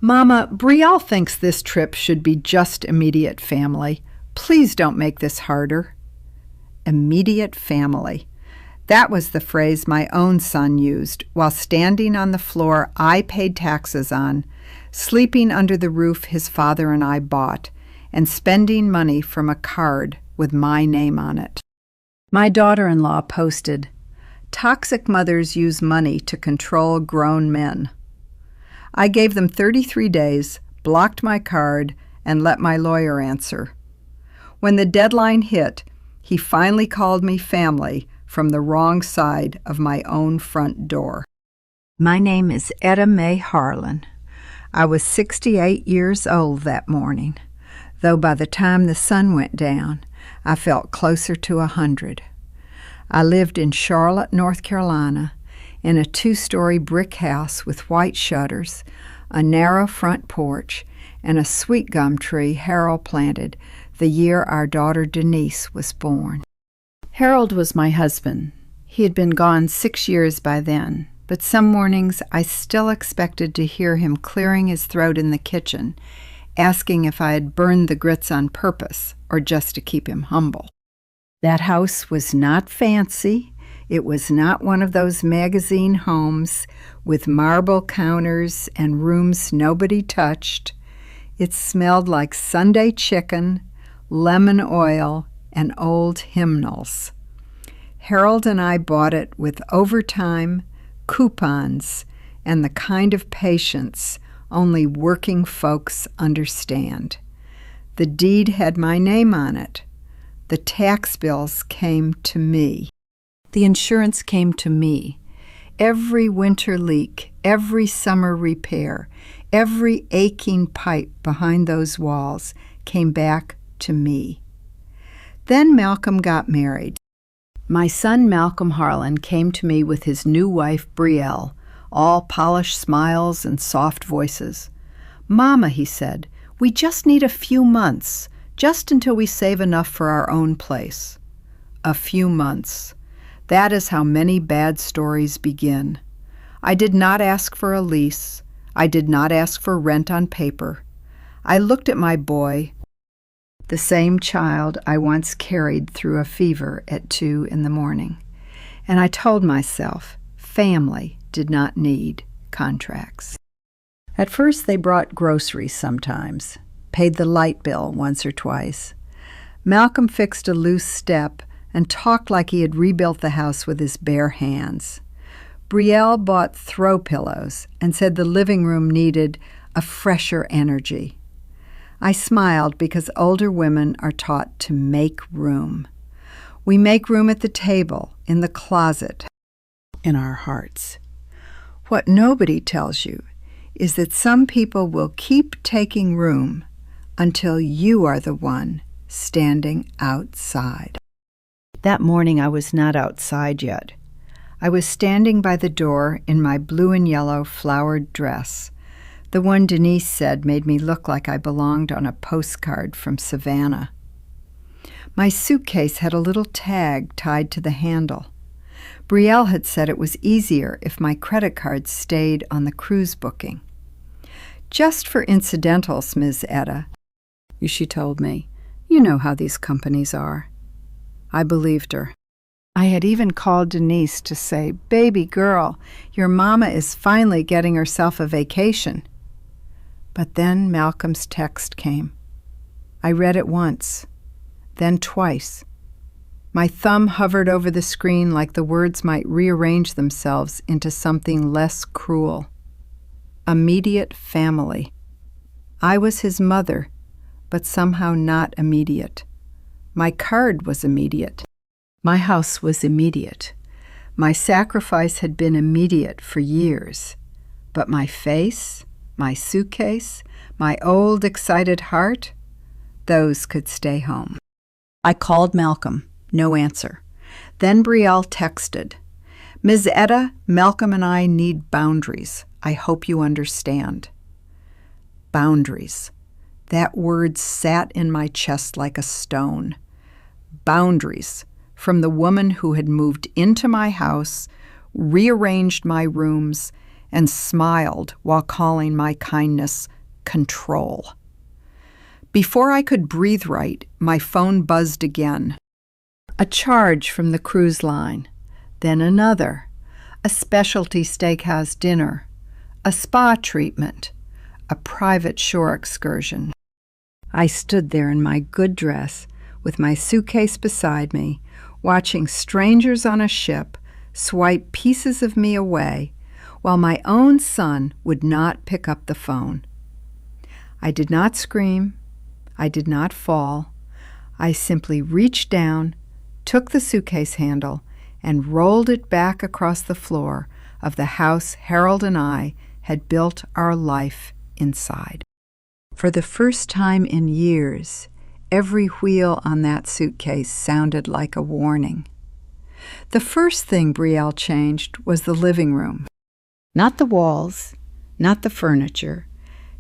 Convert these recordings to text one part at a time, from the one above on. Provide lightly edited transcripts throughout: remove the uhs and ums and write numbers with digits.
Mama, Brielle thinks this trip should be just immediate family. Please don't make this harder. Immediate family. That was the phrase my own son used while standing on the floor I paid taxes on, sleeping under the roof his father and I bought, and spending money from a card with my name on it. My daughter-in-law posted, "Toxic mothers use money to control grown men." I gave them 33 days, blocked my card, and let my lawyer answer. When the deadline hit, he finally called me family from the wrong side of my own front door. My name is Etta Mae Harlan. I was 68 years old that morning, though by the time the sun went down, I felt closer to 100. I lived in Charlotte, North Carolina, in a 2-story brick house with white shutters, a narrow front porch, and a sweet gum tree Harold planted the year our daughter Denise was born. Harold was my husband. He had been gone 6 years by then, but some mornings I still expected to hear him clearing his throat in the kitchen, asking if I had burned the grits on purpose or just to keep him humble. That house was not fancy. It was not one of those magazine homes with marble counters and rooms nobody touched. It smelled like Sunday chicken, lemon oil, and old hymnals. Harold and I bought it with overtime, coupons, and the kind of patience only working folks understand. The deed had my name on it. The tax bills came to me. The insurance came to me. Every winter leak, every summer repair, every aching pipe behind those walls came back to me. Then Malcolm got married. My son Malcolm Harlan came to me with his new wife Brielle, all polished smiles and soft voices. "Mama," he said, "we just need a few months, just until we save enough for our own place." A few months. That is how many bad stories begin. I did not ask for a lease. I did not ask for rent on paper. I looked at my boy, the same child I once carried through a fever at 2 a.m, and I told myself family did not need contracts. At first they brought groceries sometimes, paid the light bill once or twice. Malcolm fixed a loose step and talked like he had rebuilt the house with his bare hands. Brielle bought throw pillows and said the living room needed a fresher energy. I smiled because older women are taught to make room. We make room at the table, in the closet, in our hearts. What nobody tells you is that some people will keep taking room until you are the one standing outside. That morning I was not outside yet. I was standing by the door in my blue and yellow flowered dress. The one Denise said made me look like I belonged on a postcard from Savannah. My suitcase had a little tag tied to the handle. Brielle had said it was easier if my credit card stayed on the cruise booking. "Just for incidentals, Ms. Etta," she told me. "You know how these companies are." I believed her. I had even called Denise to say, "Baby girl, your mama is finally getting herself a vacation." But then Malcolm's text came. I read it once, then twice. My thumb hovered over the screen like the words might rearrange themselves into something less cruel. Immediate family. I was his mother, but somehow not immediate. My card was immediate. My house was immediate. My sacrifice had been immediate for years. But my face, my suitcase, my old excited heart, those could stay home. I called Malcolm. No answer. Then Brielle texted, "Ms. Etta, Malcolm and I need boundaries. I hope you understand." Boundaries. That word sat in my chest like a stone. Boundaries from the woman who had moved into my house, rearranged my rooms, and smiled while calling my kindness control. Before I could breathe right, my phone buzzed again. A charge from the cruise line, then another, a specialty steakhouse dinner, a spa treatment, a private shore excursion. I stood there in my good dress, with my suitcase beside me, watching strangers on a ship swipe pieces of me away, while my own son would not pick up the phone. I did not scream. I did not fall. I simply reached down, took the suitcase handle, and rolled it back across the floor of the house Harold and I had built our life inside. For the first time in years, every wheel on that suitcase sounded like a warning. The first thing Brielle changed was the living room. Not the walls, not the furniture,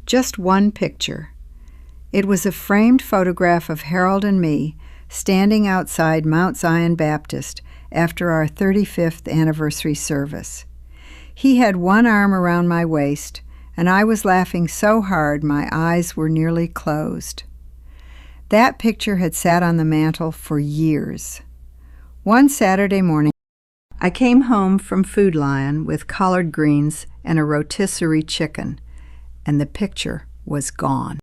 just one picture. It was a framed photograph of Harold and me standing outside Mount Zion Baptist after our 35th anniversary service. He had one arm around my waist, and I was laughing so hard my eyes were nearly closed. That picture had sat on the mantel for years. One Saturday morning, I came home from Food Lion with collard greens and a rotisserie chicken, and the picture was gone.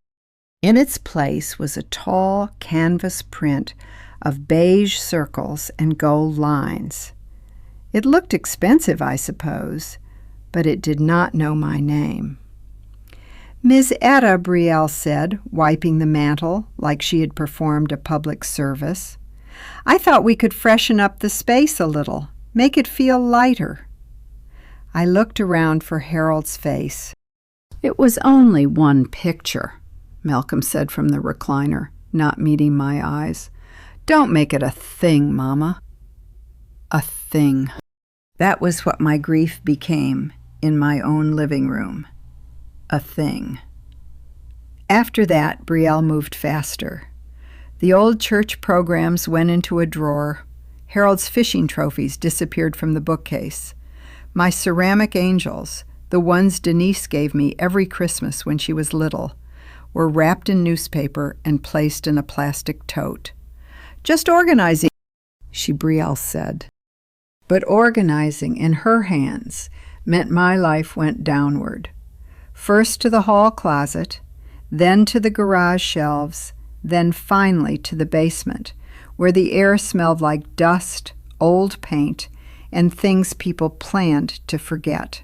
In its place was a tall canvas print of beige circles and gold lines. It looked expensive, I suppose, but it did not know my name. "Ms. Etta," Brielle said, wiping the mantel like she had performed a public service. "I thought we could freshen up the space a little, make it feel lighter." I looked around for Harold's face. "It was only one picture," Malcolm said from the recliner, not meeting my eyes. "Don't make it a thing, Mama." A thing. That was what my grief became in my own living room. A thing. After that, Brielle moved faster. The old church programs went into a drawer. Harold's fishing trophies disappeared from the bookcase. My ceramic angels, the ones Denise gave me every Christmas when she was little, were wrapped in newspaper and placed in a plastic tote. "Just organizing," Brielle said. But organizing in her hands meant my life went downward. First to the hall closet, then to the garage shelves, then finally to the basement, where the air smelled like dust, old paint, and things people planned to forget.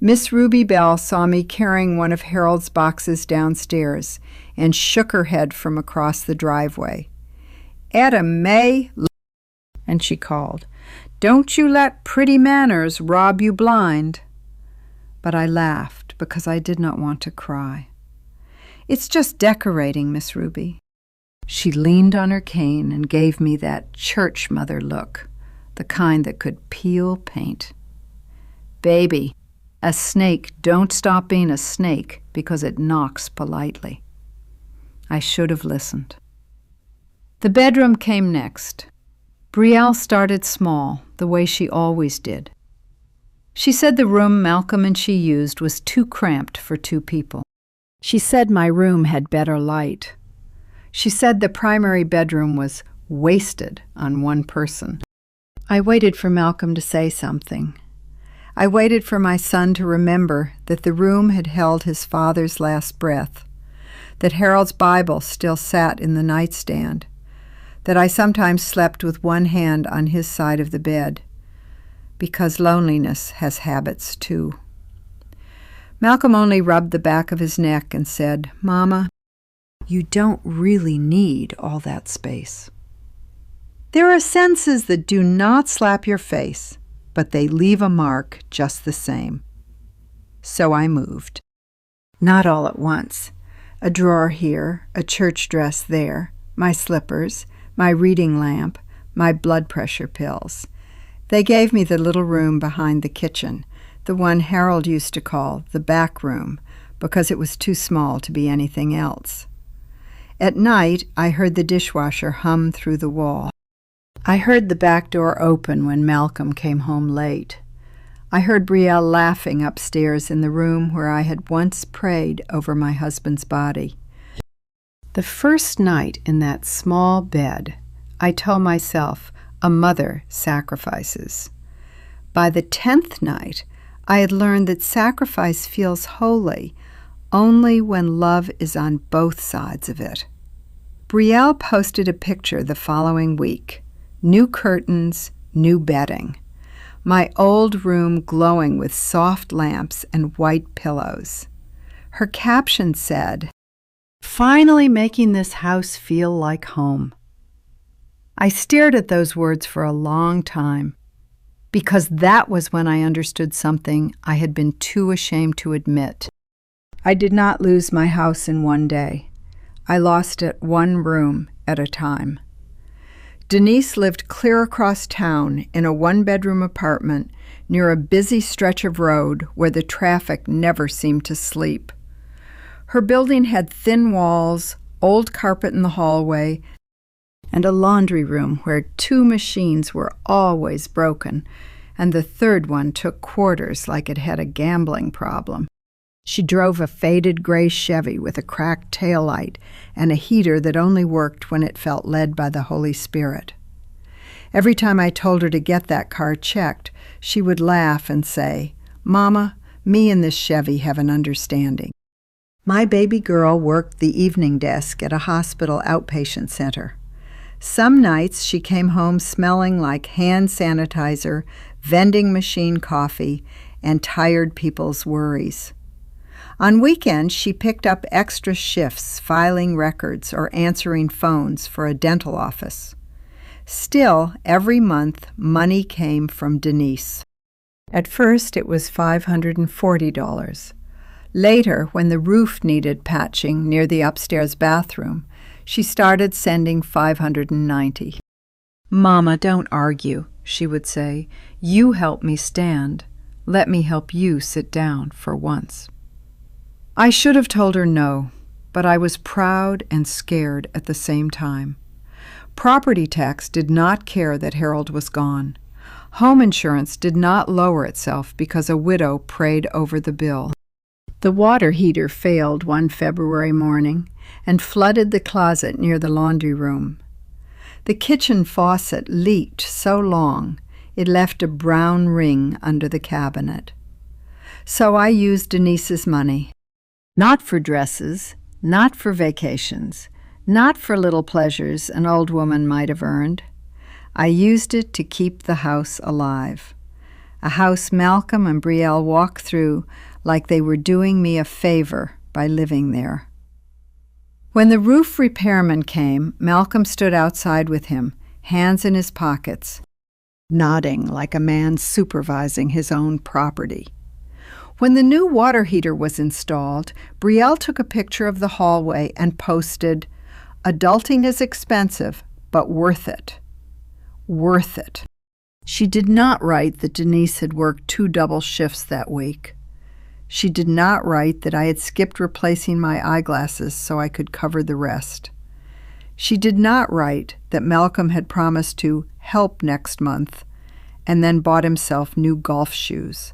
Miss Ruby Bell saw me carrying one of Harold's boxes downstairs and shook her head from across the driveway. "Etta May," and she called, "don't you let pretty manners rob you blind." But I laughed because I did not want to cry. "It's just decorating, Miss Ruby." She leaned on her cane and gave me that church mother look, the kind that could peel paint. "Baby, a snake don't stop being a snake because it knocks politely." I should have listened. The bedroom came next. Brielle started small, the way she always did. She said the room Malcolm and she used was too cramped for two people. She said my room had better light. She said the primary bedroom was wasted on one person. I waited for Malcolm to say something. I waited for my son to remember that the room had held his father's last breath, that Harold's Bible still sat in the nightstand, that I sometimes slept with one hand on his side of the bed, because loneliness has habits too. Malcolm only rubbed the back of his neck and said, "Mama, you don't really need all that space. There are senses that do not slap your face, but they leave a mark just the same." So I moved. Not all at once. A drawer here, a church dress there, my slippers, my reading lamp, my blood pressure pills. They gave me the little room behind the kitchen, the one Harold used to call the back room, because it was too small to be anything else. At night, I heard the dishwasher hum through the wall. I heard the back door open when Malcolm came home late. I heard Brielle laughing upstairs in the room where I had once prayed over my husband's body. The first night in that small bed, I told myself, a mother sacrifices. By the 10th night, I had learned that sacrifice feels holy only when love is on both sides of it. Brielle posted a picture the following week. New curtains, new bedding. My old room glowing with soft lamps and white pillows. Her caption said, "Finally making this house feel like home." I stared at those words for a long time, because that was when I understood something I had been too ashamed to admit. I did not lose my house in one day. I lost it one room at a time. Denise lived clear across town in a one-bedroom apartment near a busy stretch of road where the traffic never seemed to sleep. Her building had thin walls, old carpet in the hallway, and a laundry room where 2 machines were always broken, and the third one took quarters like it had a gambling problem. She drove a faded gray Chevy with a cracked taillight and a heater that only worked when it felt led by the Holy Spirit. Every time I told her to get that car checked, she would laugh and say, "Mama, me and this Chevy have an understanding." My baby girl worked the evening desk at a hospital outpatient center. Some nights she came home smelling like hand sanitizer, vending machine coffee, and tired people's worries. On weekends, she picked up extra shifts, filing records or answering phones for a dental office. Still, every month, money came from Denise. At first, it was $540. Later, when the roof needed patching near the upstairs bathroom, she started sending $590. "Mama, don't argue," she would say. "You help me stand. Let me help you sit down for once." I should have told her no, but I was proud and scared at the same time. Property tax did not care that Harold was gone. Home insurance did not lower itself because a widow prayed over the bill. The water heater failed one February morning and flooded the closet near the laundry room. The kitchen faucet leaked so long it left a brown ring under the cabinet. So I used Denise's money. Not for dresses, not for vacations, not for little pleasures an old woman might have earned. I used it to keep the house alive, a house Malcolm and Brielle walked through like they were doing me a favor by living there. When the roof repairman came, Malcolm stood outside with him, hands in his pockets, nodding like a man supervising his own property. When the new water heater was installed, Brielle took a picture of the hallway and posted, "Adulting is expensive, but worth it." Worth it. She did not write that Denise had worked 2 double shifts that week. She did not write that I had skipped replacing my eyeglasses so I could cover the rest. She did not write that Malcolm had promised to help next month and then bought himself new golf shoes.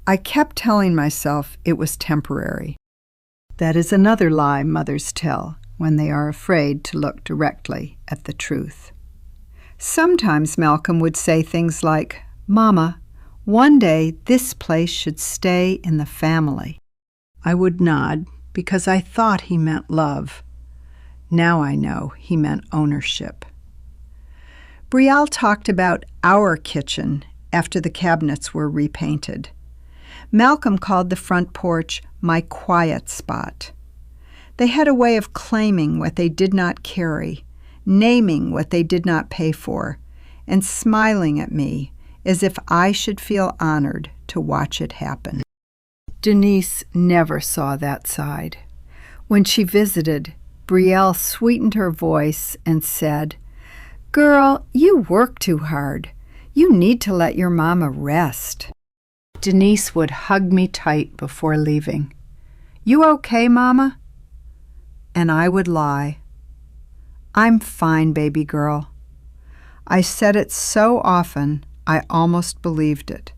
I kept telling myself it was temporary. That is another lie mothers tell when they are afraid to look directly at the truth. Sometimes Malcolm would say things like, "Mama, one day this place should stay in the family." I would nod because I thought he meant love. Now I know he meant ownership. Brielle talked about our kitchen after the cabinets were repainted. Malcolm called the front porch my quiet spot. They had a way of claiming what they did not carry, naming what they did not pay for, and smiling at me as if I should feel honored to watch it happen. Denise never saw that side. When she visited, Brielle sweetened her voice and said, "Girl, you work too hard. You need to let your mama rest." Denise would hug me tight before leaving. "You okay, Mama?" And I would lie. "I'm fine, baby girl." I said it so often I almost believed it.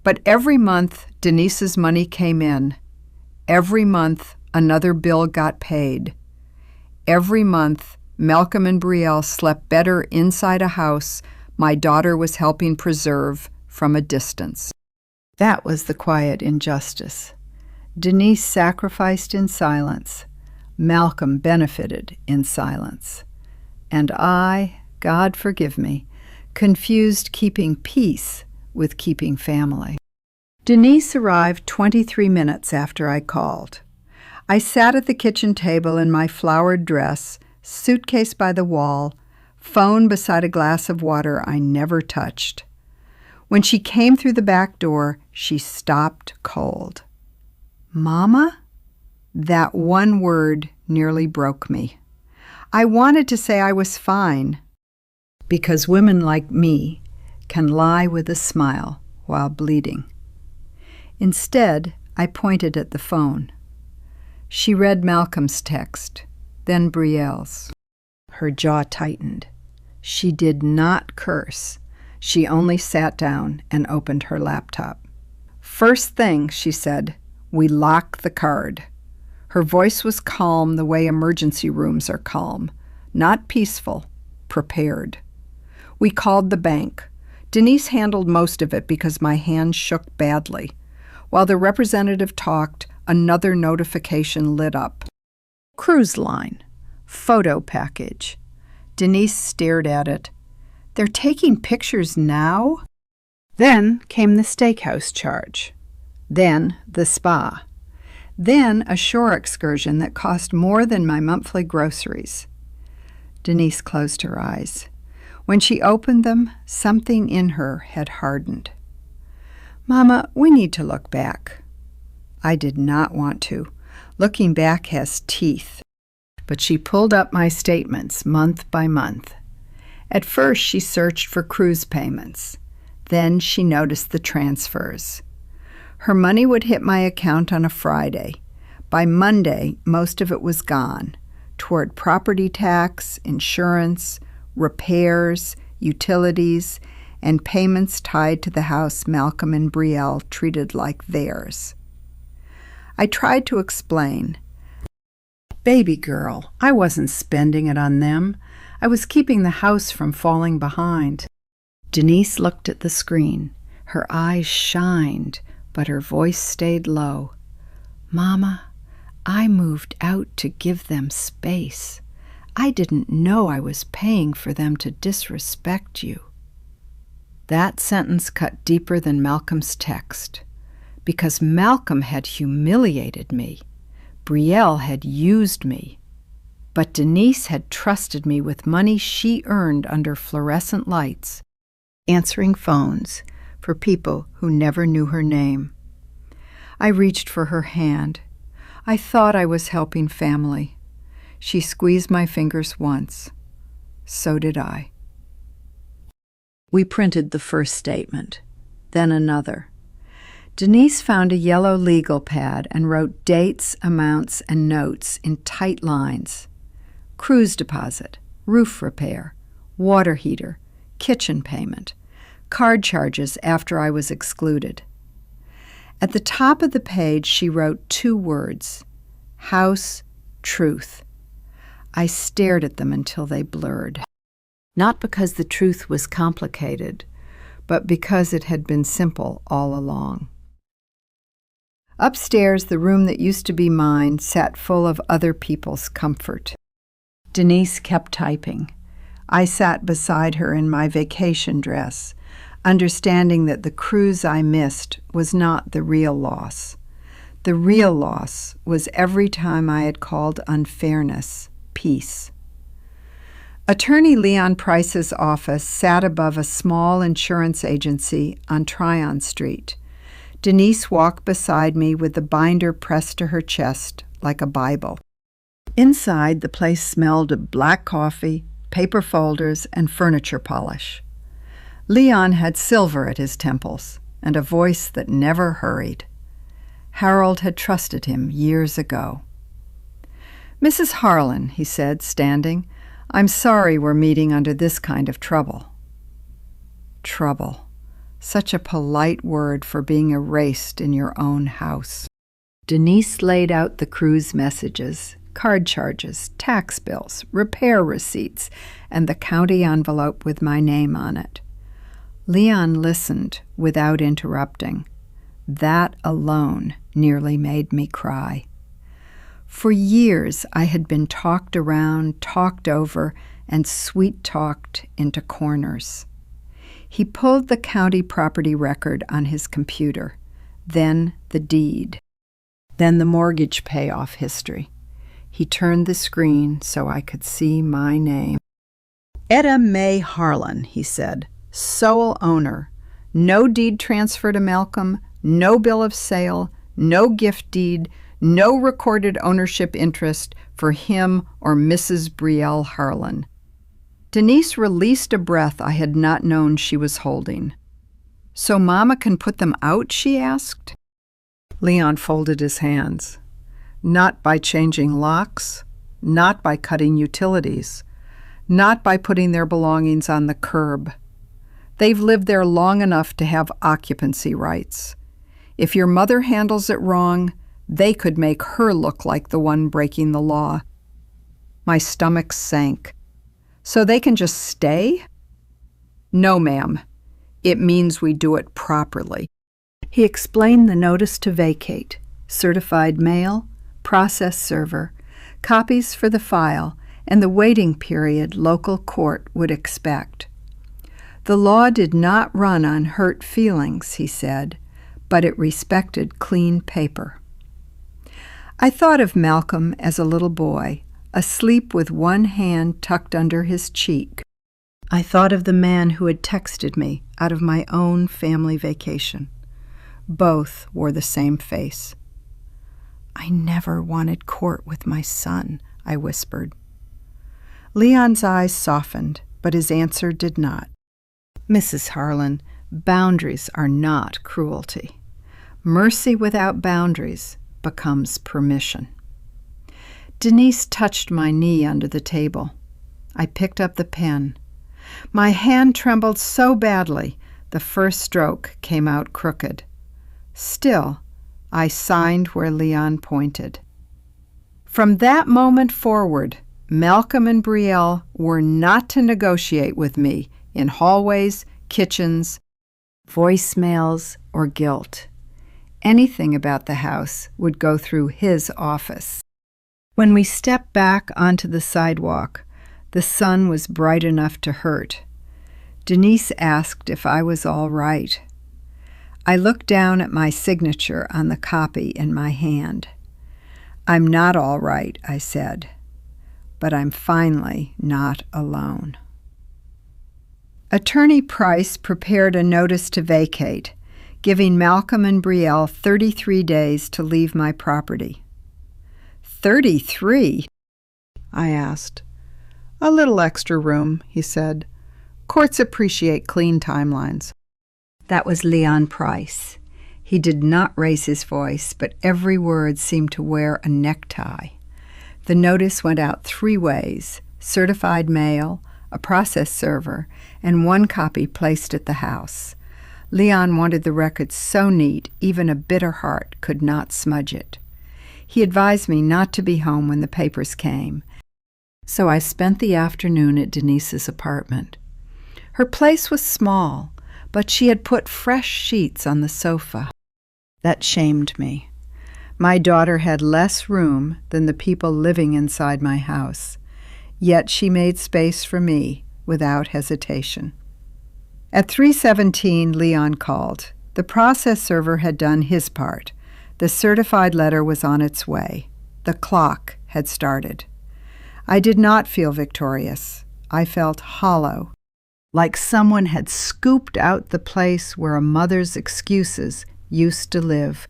But every month, Denise's money came in. Every month, another bill got paid. Every month, Malcolm and Brielle slept better inside a house my daughter was helping preserve from a distance. That was the quiet injustice. Denise sacrificed in silence. Malcolm benefited in silence. And I, God forgive me, confused keeping peace with keeping family. Denise arrived 23 minutes after I called. I sat at the kitchen table in my flowered dress, suitcase by the wall, phone beside a glass of water I never touched. When she came through the back door, she stopped cold. "Mama?" That one word nearly broke me. I wanted to say I was fine, because women like me can lie with a smile while bleeding. Instead, I pointed at the phone. She read Malcolm's text, then Brielle's. Her jaw tightened. She did not curse. She only sat down and opened her laptop. "First thing," she said, "we lock the card." Her voice was calm the way emergency rooms are calm, not peaceful, prepared. We called the bank. Denise handled most of it because my hands shook badly. While the representative talked, another notification lit up. Cruise line. Photo package. Denise stared at it. "They're taking pictures now?" Then came the steakhouse charge. Then the spa. Then a shore excursion that cost more than my monthly groceries. Denise closed her eyes. When she opened them, something in her had hardened. "Mama, we need to look back." I did not want to. Looking back has teeth. But she pulled up my statements month by month. At first, she searched for cruise payments. Then she noticed the transfers. Her money would hit my account on a Friday. By Monday, most of it was gone, toward property tax, insurance, repairs, utilities, and payments tied to the house Malcolm and Brielle treated like theirs. I tried to explain. "Baby girl, I wasn't spending it on them. I was keeping the house from falling behind." Denise looked at the screen. Her eyes shined, but her voice stayed low. "Mama, I moved out to give them space. I didn't know I was paying for them to disrespect you." That sentence cut deeper than Malcolm's text, because Malcolm had humiliated me. Brielle had used me. But Denise had trusted me with money she earned under fluorescent lights, answering phones for people who never knew her name. I reached for her hand. I thought I was helping family. She squeezed my fingers once. So did I. We printed the first statement, then another. Denise found a yellow legal pad and wrote dates, amounts, and notes in tight lines. Cruise deposit, roof repair, water heater, kitchen payment, card charges after I was excluded. At the top of the page, she wrote 2 words, house, truth. I stared at them until they blurred. Not because the truth was complicated, but because it had been simple all along. Upstairs, the room that used to be mine sat full of other people's comfort. Denise kept typing. I sat beside her in my vacation dress, understanding that the cruise I missed was not the real loss. The real loss was every time I had called unfairness peace. Attorney Leon Price's office sat above a small insurance agency on Tryon Street. Denise walked beside me with the binder pressed to her chest like a Bible. Inside, the place smelled of black coffee, paper folders, and furniture polish. Leon had silver at his temples and a voice that never hurried. Harold had trusted him years ago. "Mrs. Harlan," he said, standing, "I'm sorry we're meeting under this kind of trouble." Trouble. Such a polite word for being erased in your own house. Denise laid out the cruise messages, card charges, tax bills, repair receipts, and the county envelope with my name on it. Leon listened without interrupting. That alone nearly made me cry. For years I had been talked around, talked over, and sweet-talked into corners. He pulled the county property record on his computer, then the deed, then the mortgage payoff history. He turned the screen so I could see my name. Etta Mae Harlan, he said, sole owner. No deed transfer to Malcolm, no bill of sale, no gift deed, no recorded ownership interest for him or Mrs. Brielle Harlan. Denise released a breath I had not known she was holding. "So Mama can put them out?" she asked. Leon folded his hands. "Not by changing locks, not by cutting utilities, not by putting their belongings on the curb. They've lived there long enough to have occupancy rights. If your mother handles it wrong, they could make her look like the one breaking the law." My stomach sank. "So they can just stay?" "No, ma'am. It means we do it properly." He explained the notice to vacate, certified mail, process server, copies for the file, and the waiting period local court would expect. The law did not run on hurt feelings, he said, but it respected clean paper. I thought of Malcolm as a little boy, asleep with one hand tucked under his cheek. I thought of the man who had texted me out of my own family vacation. Both wore the same face. "I never wanted court with my son," I whispered. Leon's eyes softened, but his answer did not. "Mrs. Harlan, boundaries are not cruelty. Mercy without boundaries becomes permission." Denise touched my knee under the table. I picked up the pen. My hand trembled so badly, the first stroke came out crooked. Still, I signed where Leon pointed. From that moment forward, Malcolm and Brielle were not to negotiate with me in hallways, kitchens, voicemails, or guilt. Anything about the house would go through his office. When we stepped back onto the sidewalk, the sun was bright enough to hurt. Denise asked if I was all right. I looked down at my signature on the copy in my hand. "I'm not all right," I said, "but I'm finally not alone." Attorney Price prepared a notice to vacate, giving Malcolm and Brielle 33 days to leave my property. 33? I asked. "A little extra room," he said. "Courts appreciate clean timelines." That was Leon Price. He did not raise his voice, but every word seemed to wear a necktie. The notice went out 3 ways: certified mail, a process server, and 1 copy placed at the house. Leon wanted the record so neat, even a bitter heart could not smudge it. He advised me not to be home when the papers came, so I spent the afternoon at Denise's apartment. Her place was small, but she had put fresh sheets on the sofa. That shamed me. My daughter had less room than the people living inside my house, yet she made space for me without hesitation. At 3:17, Leon called. The process server had done his part. The certified letter was on its way. The clock had started. I did not feel victorious. I felt hollow, like someone had scooped out the place where a mother's excuses used to live.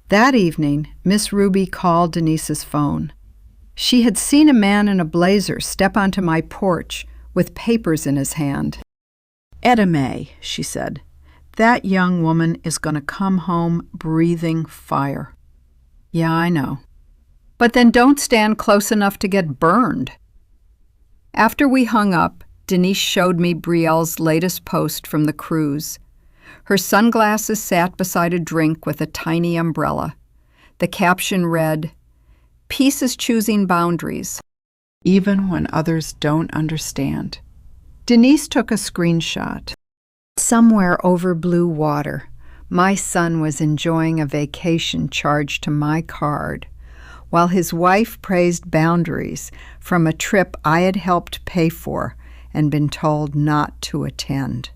That evening, Miss Ruby called Denise's phone. She had seen a man in a blazer step onto my porch with papers in his hand. "Etta Mae," she said, "that young woman is going to come home breathing fire." "Yeah, I know. But then don't stand close enough to get burned." After we hung up, Denise showed me Brielle's latest post from the cruise. Her sunglasses sat beside a drink with a tiny umbrella. The caption read, "Peace is choosing boundaries, even when others don't understand." Denise took a screenshot. Somewhere over blue water, my son was enjoying a vacation charged to my card, while his wife praised boundaries from a trip I had helped pay for and been told not to attend.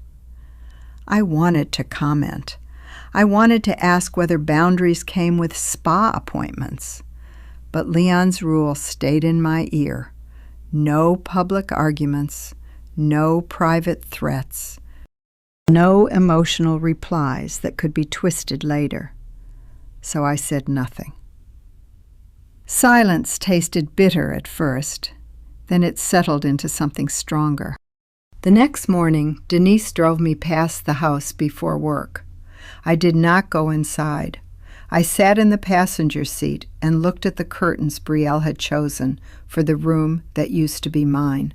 I wanted to comment. I wanted to ask whether boundaries came with spa appointments. But Leon's rule stayed in my ear. No public arguments, no private threats, no emotional replies that could be twisted later. So I said nothing. Silence tasted bitter at first, then it settled into something stronger. The next morning, Denise drove me past the house before work. I did not go inside. I sat in the passenger seat and looked at the curtains Brielle had chosen for the room that used to be mine.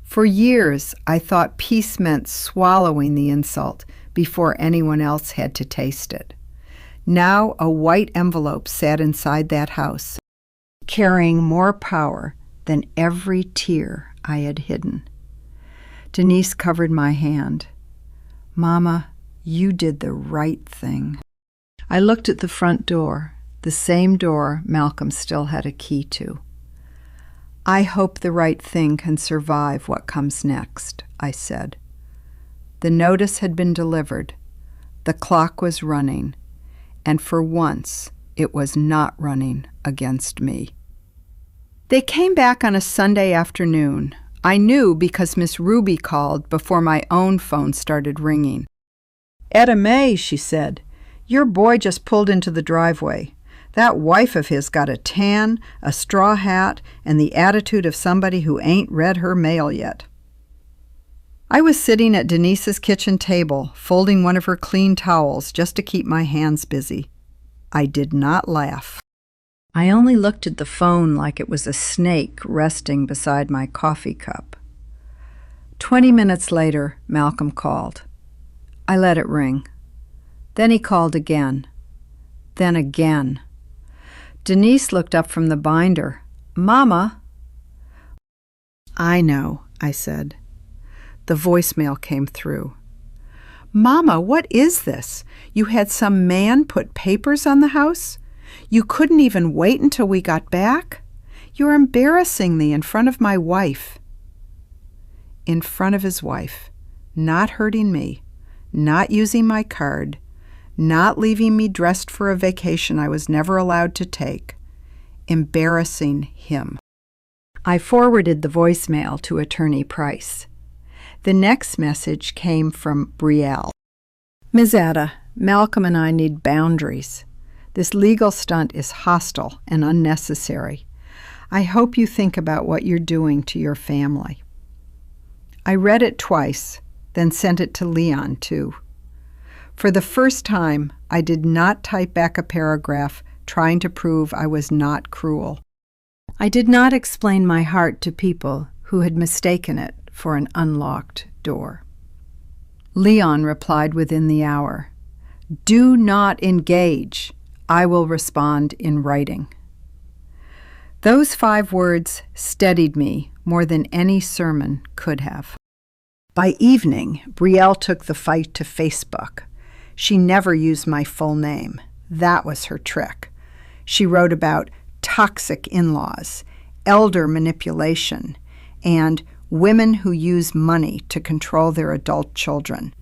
For years, I thought peace meant swallowing the insult before anyone else had to taste it. Now a white envelope sat inside that house, carrying more power than every tear I had hidden. Denise covered my hand. "Mama, you did the right thing." I looked at the front door, the same door Malcolm still had a key to. "I hope the right thing can survive what comes next," I said. The notice had been delivered. The clock was running, and for once it was not running against me. They came back on a Sunday afternoon. I knew because Miss Ruby called before my own phone started ringing. "Etta May," she said, "your boy just pulled into the driveway. That wife of his got a tan, a straw hat, and the attitude of somebody who ain't read her mail yet." I was sitting at Denise's kitchen table, folding one of her clean towels just to keep my hands busy. I did not laugh. I only looked at the phone like it was a snake resting beside my coffee cup. 20 minutes later, Malcolm called. I let it ring. Then he called again. Then again. Denise looked up from the binder. "Mama." "I know," I said. The voicemail came through. "Mama, what is this? You had some man put papers on the house? You couldn't even wait until we got back? You're embarrassing me in front of my wife." In front of his wife, not hurting me, not using my card, not leaving me dressed for a vacation I was never allowed to take, embarrassing him. I forwarded the voicemail to Attorney Price. The next message came from Brielle. "Ms. Etta, Malcolm and I need boundaries. This legal stunt is hostile and unnecessary. I hope you think about what you're doing to your family." I read it twice, then sent it to Leon, too. For the first time, I did not type back a paragraph trying to prove I was not cruel. I did not explain my heart to people who had mistaken it for an unlocked door. Leon replied within the hour, "Do not engage. I will respond in writing." Those 5 words steadied me more than any sermon could have. By evening, Brielle took the fight to Facebook. She never used my full name. That was her trick. She wrote about toxic in-laws, elder manipulation, and women who use money to control their adult children.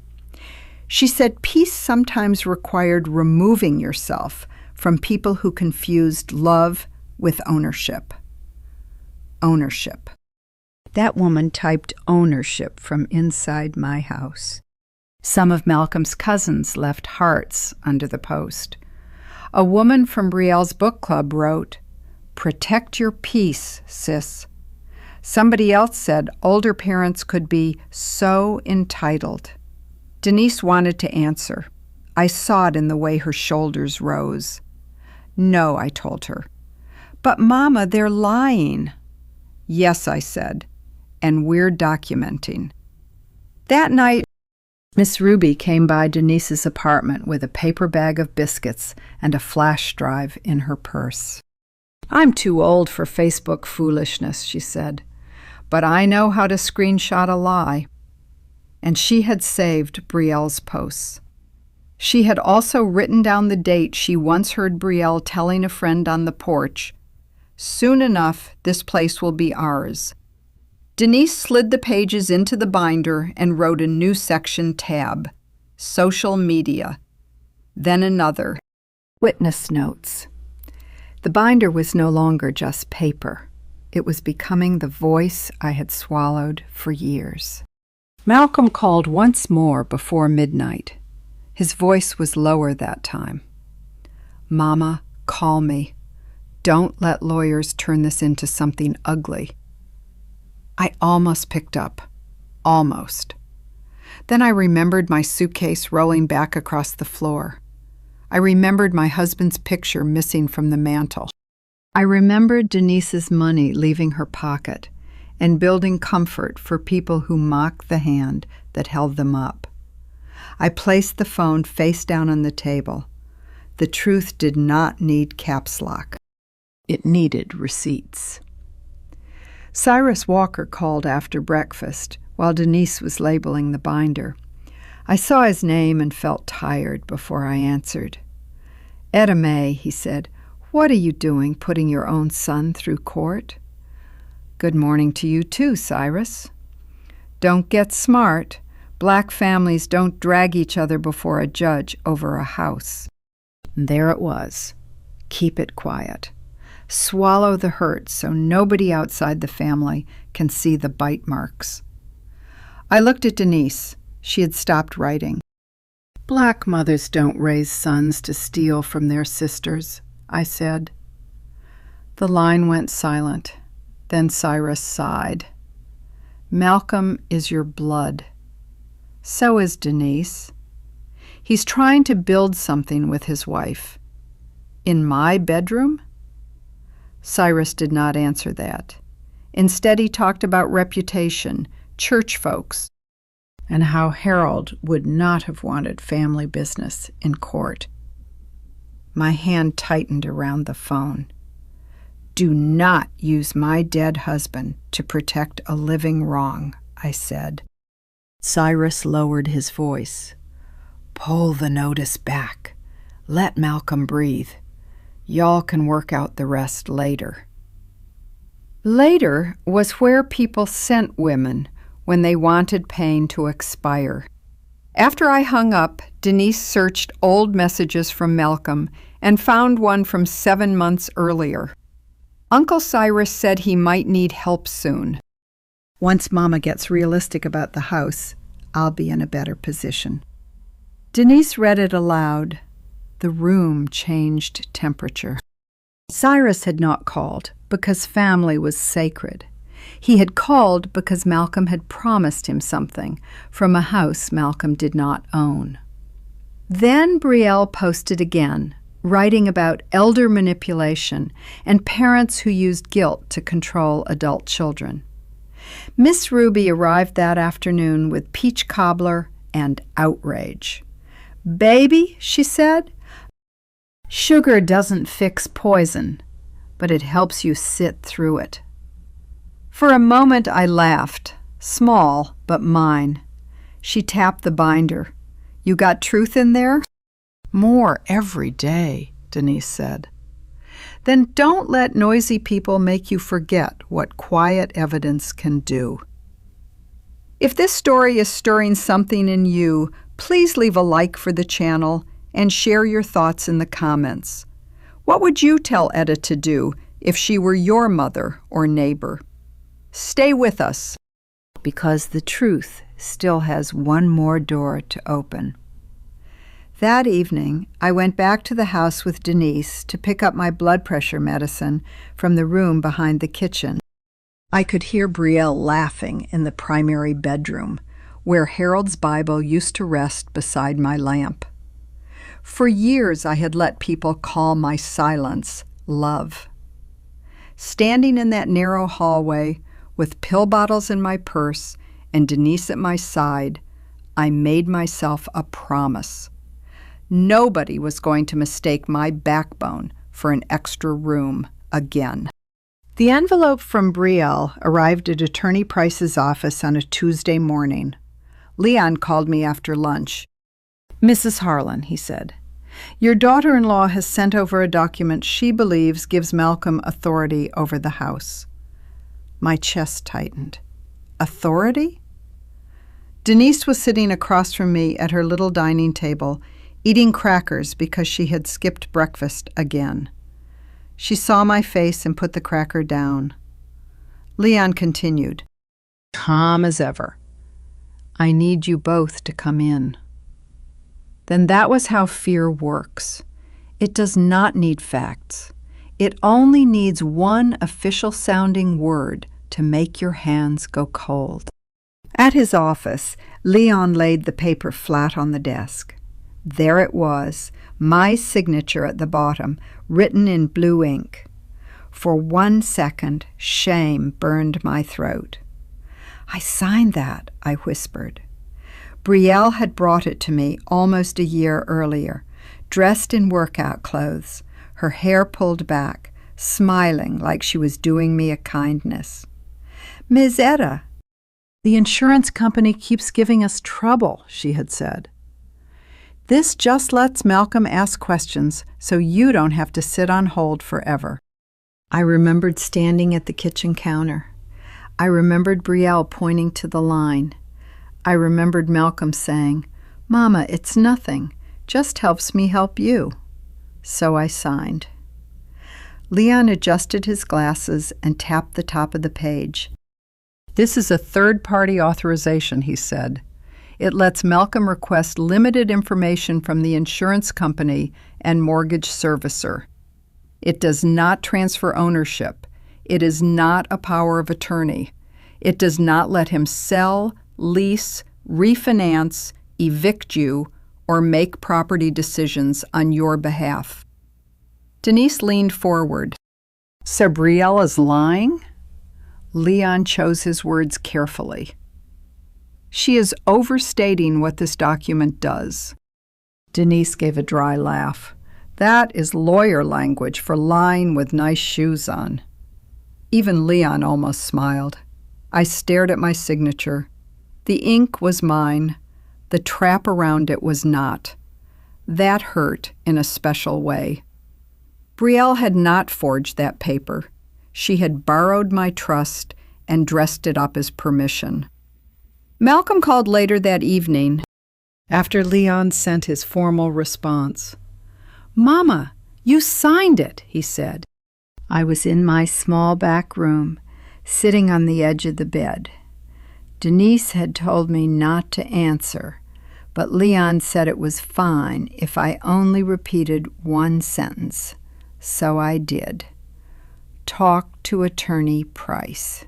She said peace sometimes required removing yourself from people who confused love with ownership. Ownership. That woman typed ownership from inside my house. Some of Malcolm's cousins left hearts under the post. A woman from Brielle's book club wrote, "Protect your peace, sis." Somebody else said older parents could be so entitled. Denise wanted to answer. I saw it in the way her shoulders rose. "No," I told her. "But Mama, they're lying." "Yes," I said, "and we're documenting." That night, Miss Ruby came by Denise's apartment with a paper bag of biscuits and a flash drive in her purse. "I'm too old for Facebook foolishness," she said, "but I know how to screenshot a lie." And she had saved Brielle's posts. She had also written down the date she once heard Brielle telling a friend on the porch, "Soon enough, this place will be ours." Denise slid the pages into the binder and wrote a new section tab, Social Media, then another, Witness Notes. The binder was no longer just paper. It was becoming the voice I had swallowed for years. Malcolm called once more before midnight. His voice was lower that time. "Mama, call me. Don't let lawyers turn this into something ugly." I almost picked up. Almost. Then I remembered my suitcase rolling back across the floor. I remembered my husband's picture missing from the mantel. I remembered Denise's money leaving her pocket and building comfort for people who mock the hand that held them up. I placed the phone face down on the table. The truth did not need caps lock. It needed receipts. Cyrus Walker called after breakfast while Denise was labeling the binder. I saw his name and felt tired before I answered. "Etta Mae," he said, "what are you doing putting your own son through court?" "Good morning to you too, Cyrus." "Don't get smart. Black families don't drag each other before a judge over a house." And there it was. Keep it quiet. Swallow the hurt so nobody outside the family can see the bite marks. I looked at Denise. She had stopped writing. "Black mothers don't raise sons to steal from their sisters," I said. The line went silent. Then Cyrus sighed. "Malcolm is your blood. So is Denise. He's trying to build something with his wife. In my bedroom?" Cyrus did not answer that. Instead, he talked about reputation, church folks, and how Harold would not have wanted family business in court. My hand tightened around the phone. "Do not use my dead husband to protect a living wrong," I said. Cyrus lowered his voice. "Pull the notice back. Let Malcolm breathe. Y'all can work out the rest later." Later was where people sent women when they wanted pain to expire. After I hung up, Denise searched old messages from Malcolm and found one from 7 months earlier. Uncle Cyrus said he might need help soon. Once Mama gets realistic about the house, I'll be in a better position. Denise read it aloud. The room changed temperature. Cyrus had not called because family was sacred. He had called because Malcolm had promised him something from a house Malcolm did not own. Then Brielle posted again, writing about elder manipulation and parents who used guilt to control adult children. Miss Ruby arrived that afternoon with peach cobbler and outrage. "Baby," she said, "sugar doesn't fix poison, but it helps you sit through it." For a moment I laughed, small but mine. She tapped the binder. "You got truth in there?" "More every day," Denise said. "Then don't let noisy people make you forget what quiet evidence can do." If this story is stirring something in you, please leave a like for the channel and share your thoughts in the comments. What would you tell Etta to do if she were your mother or neighbor? Stay with us, because the truth still has one more door to open. That evening, I went back to the house with Denise to pick up my blood pressure medicine from the room behind the kitchen. I could hear Brielle laughing in the primary bedroom, where Harold's Bible used to rest beside my lamp. For years, I had let people call my silence love. Standing in that narrow hallway, with pill bottles in my purse and Denise at my side, I made myself a promise. Nobody was going to mistake my backbone for an extra room again. The envelope from Brielle arrived at Attorney Price's office on a Tuesday morning. Leon called me after lunch. "Mrs. Harlan," he said, "your daughter-in-law has sent over a document she believes gives Malcolm authority over the house." My chest tightened. Authority? Denise was sitting across from me at her little dining table, eating crackers because she had skipped breakfast again. She saw my face and put the cracker down. Leon continued, calm as ever. "I need you both to come in." Then that was how fear works. It does not need facts. It only needs one official-sounding word to make your hands go cold. At his office, Leon laid the paper flat on the desk. There it was, my signature at the bottom, written in blue ink. For 1 second, shame burned my throat. "I signed that," I whispered. Brielle had brought it to me almost a year earlier, dressed in workout clothes, her hair pulled back, smiling like she was doing me a kindness. "Ms. Etta, the insurance company keeps giving us trouble," she had said. "This just lets Malcolm ask questions so you don't have to sit on hold forever." I remembered standing at the kitchen counter. I remembered Brielle pointing to the line. I remembered Malcolm saying, "Mama, it's nothing. Just helps me help you." So I signed. Leon adjusted his glasses and tapped the top of the page. "This is a third-party authorization," he said. "It lets Malcolm request limited information from the insurance company and mortgage servicer. It does not transfer ownership. It is not a power of attorney. It does not let him sell, lease, refinance, evict you, or make property decisions on your behalf." Denise leaned forward. "So Brielle is lying?" Leon chose his words carefully. "She is overstating what this document does." Denise gave a dry laugh. "That is lawyer language for lying with nice shoes on." Even Leon almost smiled. I stared at my signature. The ink was mine. The trap around it was not. That hurt in a special way. Brielle had not forged that paper. She had borrowed my trust and dressed it up as permission. Malcolm called later that evening, after Leon sent his formal response. "Mama, you signed it," he said. I was in my small back room, sitting on the edge of the bed. Denise had told me not to answer, but Leon said it was fine if I only repeated one sentence. So I did. "Talk to Attorney Price."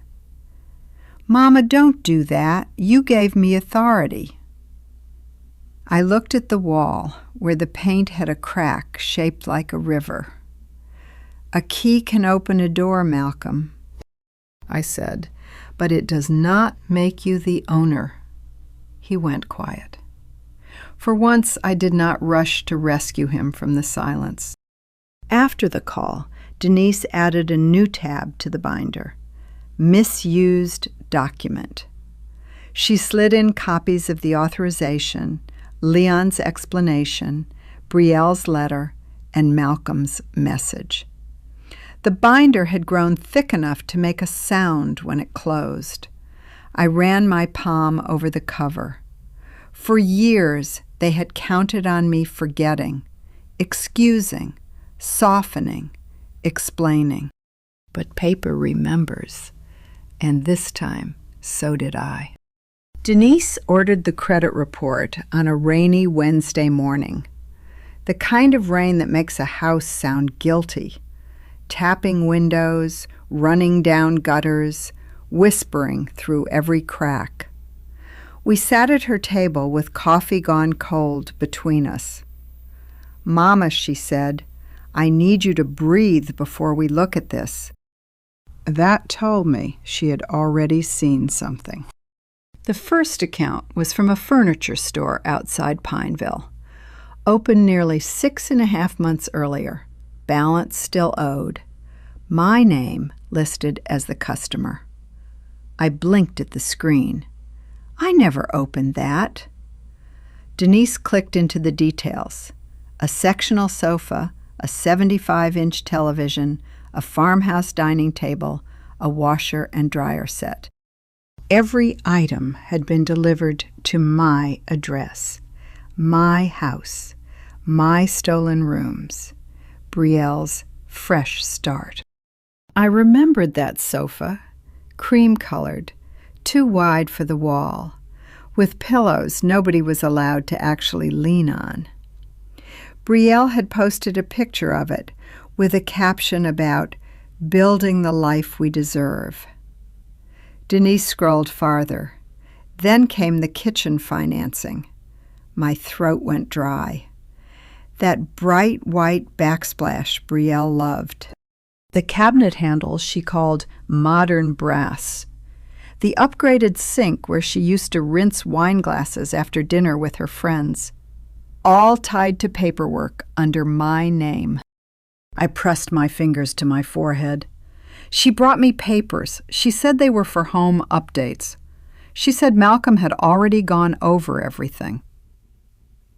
"Mama, don't do that. You gave me authority." I looked at the wall where the paint had a crack shaped like a river. "A key can open a door, Malcolm," I said, "but it does not make you the owner." He went quiet. For once, I did not rush to rescue him from the silence. After the call, Denise added a new tab to the binder, "Misused Document." She slid in copies of the authorization, Leon's explanation, Brielle's letter, and Malcolm's message. The binder had grown thick enough to make a sound when it closed. I ran my palm over the cover. For years, they had counted on me forgetting, excusing, softening, explaining. But paper remembers, and this time, so did I. Denise ordered the credit report on a rainy Wednesday morning, the kind of rain that makes a house sound guilty, tapping windows, running down gutters, whispering through every crack. We sat at her table with coffee gone cold between us. "Mama," she said, "I need you to breathe before we look at this." That told me she had already seen something. The first account was from a furniture store outside Pineville. Opened nearly 6.5 months earlier. Balance still owed. My name listed as the customer. I blinked at the screen. I never opened that. Denise clicked into the details. A sectional sofa, a 75-inch television, a farmhouse dining table, a washer and dryer set. Every item had been delivered to my address, my house, my stolen rooms, Brielle's fresh start. I remembered that sofa, cream-colored, too wide for the wall, with pillows nobody was allowed to actually lean on. Brielle had posted a picture of it with a caption about building the life we deserve. Denise scrolled farther. Then came the kitchen financing. My throat went dry. That bright white backsplash Brielle loved. The cabinet handles she called modern brass. The upgraded sink where she used to rinse wine glasses after dinner with her friends. All tied to paperwork under my name. I pressed my fingers to my forehead. She brought me papers. She said they were for home updates. She said Malcolm had already gone over everything.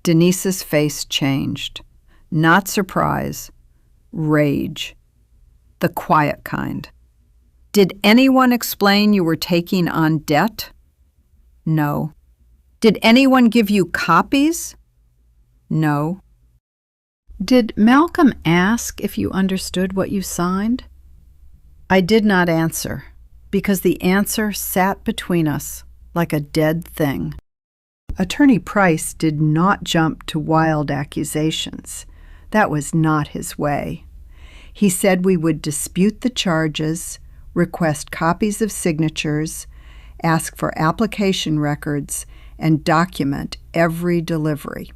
Denise's face changed. Not surprise. Rage. The quiet kind. Did anyone explain you were taking on debt? No. Did anyone give you copies? No. Did Malcolm ask if you understood what you signed? I did not answer, because the answer sat between us like a dead thing. Attorney Price did not jump to wild accusations. That was not his way. He said we would dispute the charges, request copies of signatures, ask for application records, and document every delivery.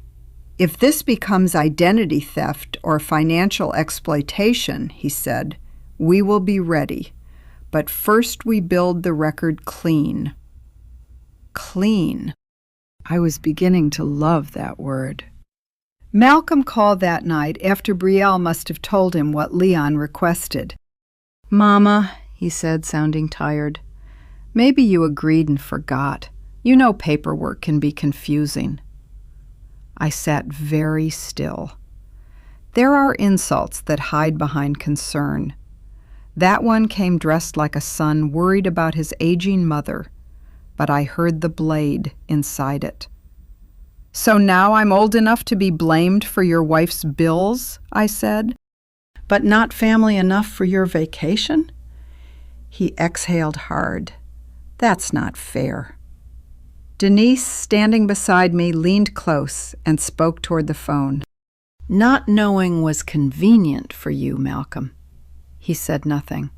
If this becomes identity theft or financial exploitation, he said, we will be ready. But first we build the record clean. Clean. I was beginning to love that word. Malcolm called that night after Brielle must have told him what Leon requested. Mama, he said, sounding tired, maybe you agreed and forgot. You know paperwork can be confusing. I sat very still. There are insults that hide behind concern. That one came dressed like a son worried about his aging mother, but I heard the blade inside it. So now I'm old enough to be blamed for your wife's bills, I said, but not family enough for your vacation? He exhaled hard. That's not fair. Denise, standing beside me, leaned close and spoke toward the phone. Not knowing was convenient for you, Malcolm. He said nothing.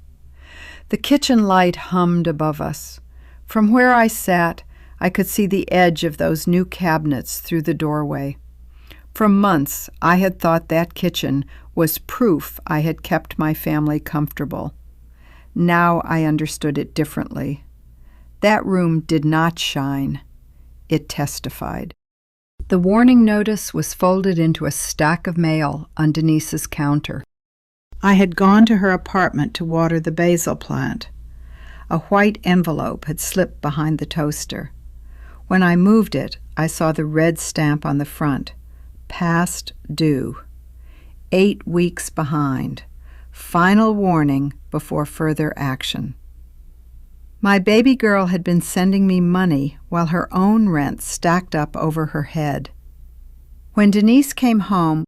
The kitchen light hummed above us. From where I sat, I could see the edge of those new cabinets through the doorway. For months, I had thought that kitchen was proof I had kept my family comfortable. Now I understood it differently. That room did not shine. It testified. The warning notice was folded into a stack of mail on Denise's counter. I had gone to her apartment to water the basil plant. A white envelope had slipped behind the toaster. When I moved it, I saw the red stamp on the front. Past due. 8 weeks behind. Final warning before further action. My baby girl had been sending me money while her own rent stacked up over her head. When Denise came home,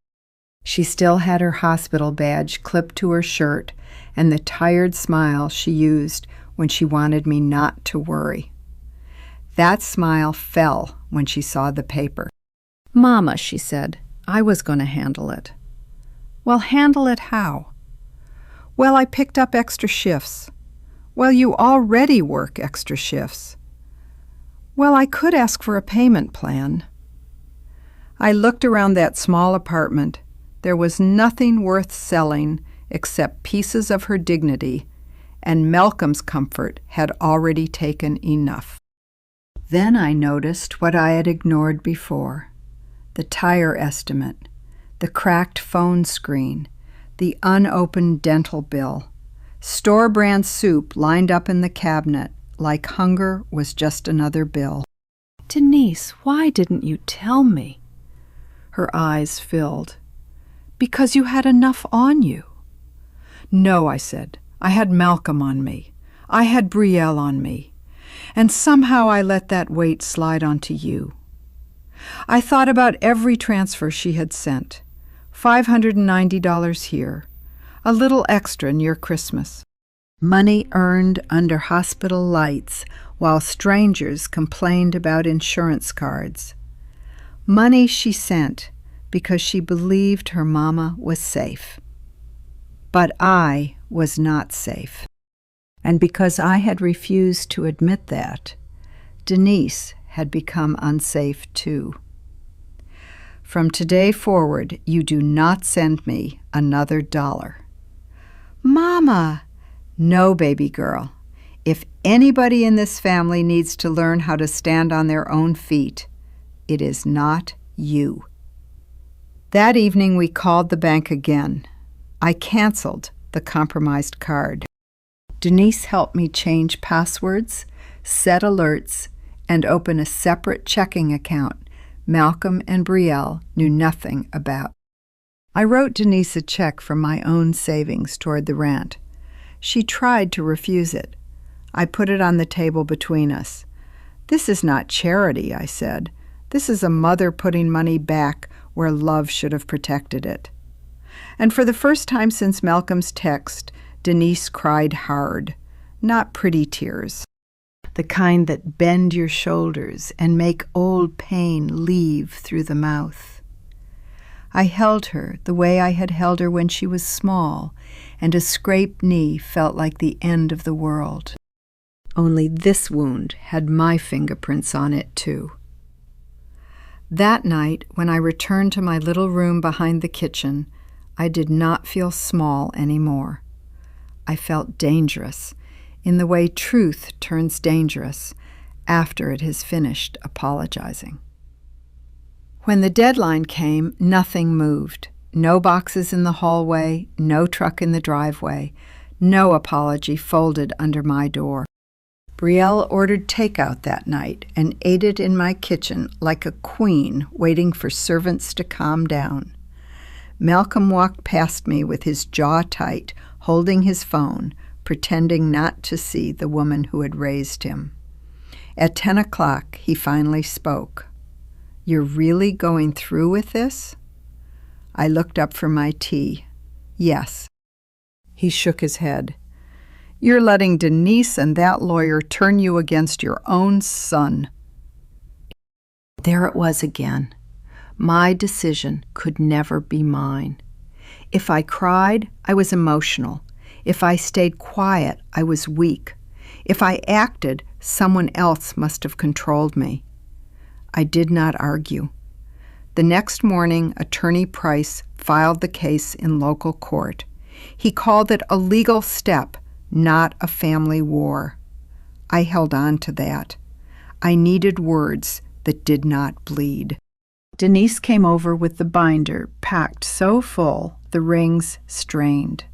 she still had her hospital badge clipped to her shirt and the tired smile she used when she wanted me not to worry. That smile fell when she saw the paper. Mama, she said, I was going to handle it. Well, handle it how? Well, I picked up extra shifts. Well, you already work extra shifts. Well, I could ask for a payment plan. I looked around that small apartment. There was nothing worth selling except pieces of her dignity, and Malcolm's comfort had already taken enough. Then I noticed what I had ignored before: the tire estimate, the cracked phone screen, the unopened dental bill, store-brand soup lined up in the cabinet like hunger was just another bill. "Denise, why didn't you tell me?" Her eyes filled. "Because you had enough on you." "No," I said. "I had Malcolm on me. I had Brielle on me. And somehow I let that weight slide onto you. I thought about every transfer she had sent. $590 here. A little extra near Christmas. Money earned under hospital lights while strangers complained about insurance cards. Money she sent because she believed her mama was safe. But I was not safe. And because I had refused to admit that, Denise had become unsafe too. From today forward, you do not send me another $1. Mama! No, baby girl. If anybody in this family needs to learn how to stand on their own feet, it is not you. That evening we called the bank again. I canceled the compromised card. Denise helped me change passwords, set alerts, and open a separate checking account Malcolm and Brielle knew nothing about. I wrote Denise a check from my own savings toward the rent. She tried to refuse it. I put it on the table between us. "This is not charity," I said. "This is a mother putting money back where love should have protected it." And for the first time since Malcolm's text, Denise cried hard, not pretty tears, the kind that bend your shoulders and make old pain leave through the mouth. I held her the way I had held her when she was small, and a scraped knee felt like the end of the world. Only this wound had my fingerprints on it, too. That night, when I returned to my little room behind the kitchen, I did not feel small anymore. I felt dangerous, in the way truth turns dangerous after it has finished apologizing. When the deadline came, nothing moved. No boxes in the hallway, no truck in the driveway, no apology folded under my door. Brielle ordered takeout that night and ate it in my kitchen like a queen waiting for servants to calm down. Malcolm walked past me with his jaw tight, holding his phone, pretending not to see the woman who had raised him. At 10 o'clock, he finally spoke. "You're really going through with this?" I looked up from my tea. "Yes." He shook his head. "You're letting Denise and that lawyer turn you against your own son." There it was again. My decision could never be mine. If I cried, I was emotional. If I stayed quiet, I was weak. If I acted, someone else must have controlled me. I did not argue. The next morning, Attorney Price filed the case in local court. He called it a legal step, not a family war. I held on to that. I needed words that did not bleed. Denise came over with the binder packed so full the rings strained.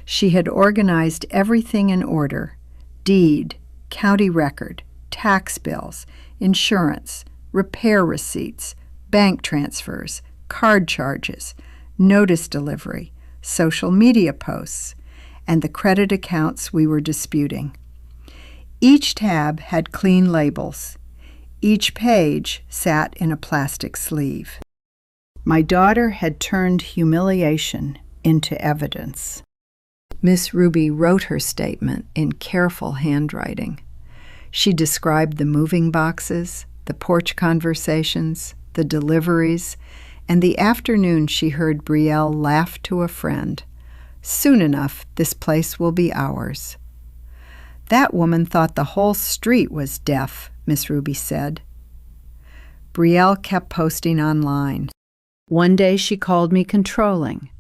She had organized everything in order: deed, county record, tax bills, insurance, repair receipts, bank transfers, card charges, notice delivery, social media posts, and the credit accounts we were disputing. Each tab had clean labels. Each page sat in a plastic sleeve. My daughter had turned humiliation into evidence. Miss Ruby wrote her statement in careful handwriting. She described the moving boxes, the porch conversations, the deliveries, and the afternoon she heard Brielle laugh to a friend. "Soon enough, this place will be ours." "That woman thought the whole street was deaf," Miss Ruby said. Brielle kept posting online. One day she called me controlling.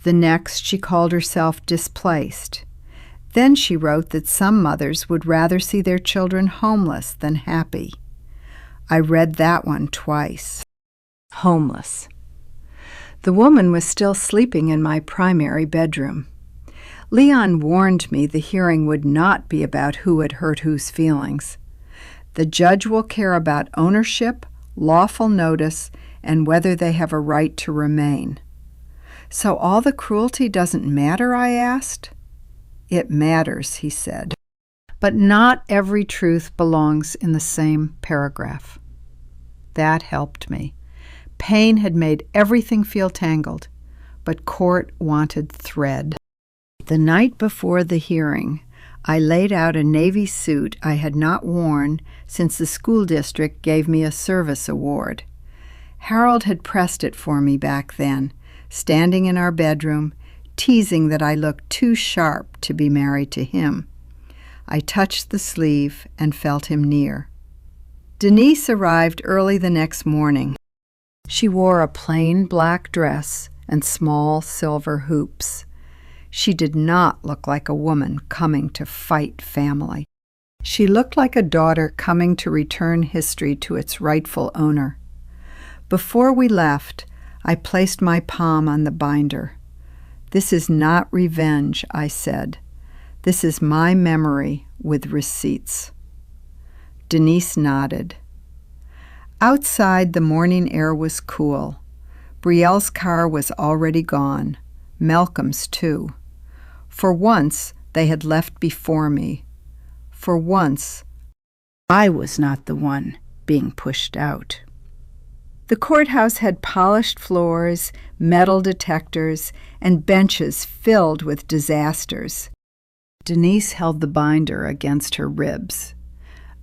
The next she called herself displaced. Then she wrote that some mothers would rather see their children homeless than happy. I read that one twice. Homeless. The woman was still sleeping in my primary bedroom. Leon warned me the hearing would not be about who had hurt whose feelings. The judge will care about ownership, lawful notice, and whether they have a right to remain. So all the cruelty doesn't matter, I asked. It matters, he said. But not every truth belongs in the same paragraph. That helped me. Pain had made everything feel tangled, but court wanted thread. The night before the hearing, I laid out a Navy suit I had not worn since the school district gave me a service award. Harold had pressed it for me back then, standing in our bedroom, teasing that I looked too sharp to be married to him. I touched the sleeve and felt him near. Denise arrived early the next morning. She wore a plain black dress and small silver hoops. She did not look like a woman coming to fight family. She looked like a daughter coming to return history to its rightful owner. Before we left, I placed my palm on the binder. "This is not revenge," I said. "This is my memory with receipts." Denise nodded. Outside, the morning air was cool. Brielle's car was already gone. Malcolm's, too. For once, they had left before me. For once, I was not the one being pushed out. The courthouse had polished floors, metal detectors, and benches filled with disasters. Denise held the binder against her ribs.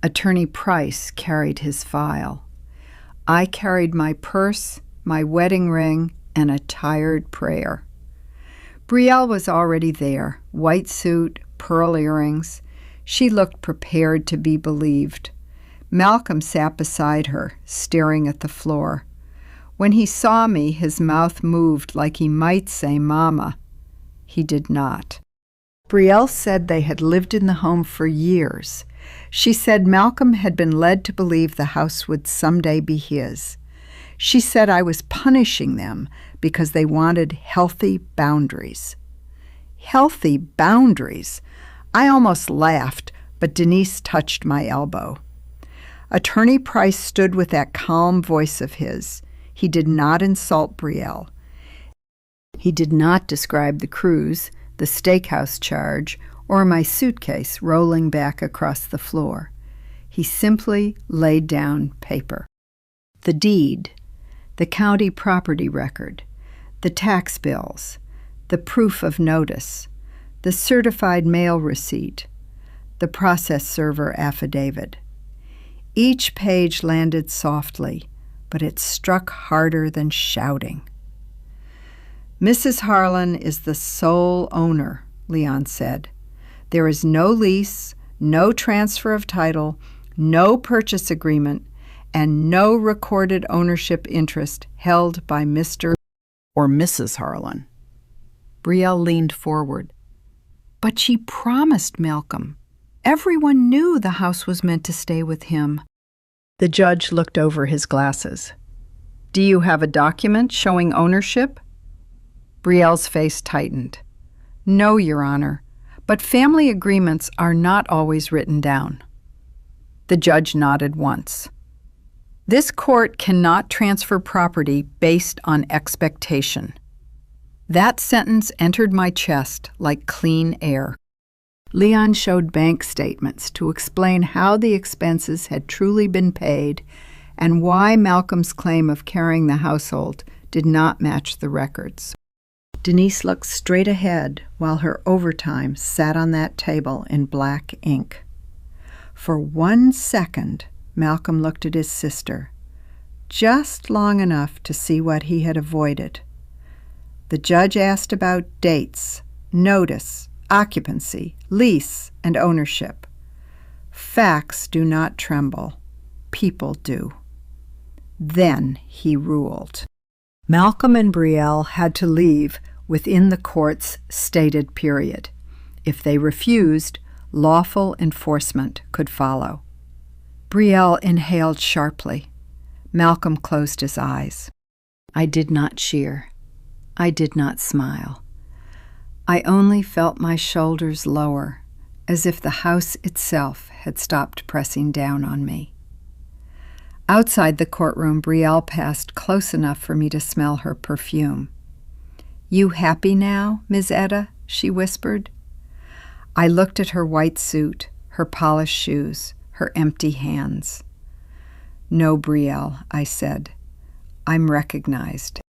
Attorney Price carried his file. I carried my purse, my wedding ring, and a tired prayer. Brielle was already there, white suit, pearl earrings. She looked prepared to be believed. Malcolm sat beside her, staring at the floor. When he saw me, his mouth moved like he might say "Mama." He did not. Brielle said they had lived in the home for years. She said Malcolm had been led to believe the house would someday be his. She said I was punishing them because they wanted healthy boundaries. Healthy boundaries? I almost laughed, but Denise touched my elbow. Attorney Price stood with that calm voice of his. He did not insult Brielle. He did not describe the cruise, the steakhouse charge, or my suitcase rolling back across the floor. He simply laid down paper. The deed, the county property record, the tax bills, the proof of notice, the certified mail receipt, the process server affidavit. Each page landed softly, but it struck harder than shouting. "Mrs. Harlan is the sole owner," Leon said. "There is no lease, no transfer of title, no purchase agreement, and no recorded ownership interest held by Mr. or Mrs. Harlan." Brielle leaned forward. "But she promised Malcolm. Everyone knew the house was meant to stay with him." The judge looked over his glasses. "Do you have a document showing ownership?" Brielle's face tightened. "No, Your Honor, but family agreements are not always written down." The judge nodded once. "This court cannot transfer property based on expectation." That sentence entered my chest like clean air. Leon showed bank statements to explain how the expenses had truly been paid and why Malcolm's claim of carrying the household did not match the records. Denise looked straight ahead while her overtime sat on that table in black ink. For 1 second, Malcolm looked at his sister, just long enough to see what he had avoided. The judge asked about dates, notice, occupancy, lease, and ownership. Facts do not tremble. People do. Then he ruled. Malcolm and Brielle had to leave within the court's stated period. If they refused, lawful enforcement could follow. Brielle inhaled sharply. Malcolm closed his eyes. I did not cheer. I did not smile. I only felt my shoulders lower, as if the house itself had stopped pressing down on me. Outside the courtroom, Brielle passed close enough for me to smell her perfume. "You happy now, Ms. Etta?" she whispered. I looked at her white suit, her polished shoes, her empty hands. "No, Brielle," I said. "I'm recognized."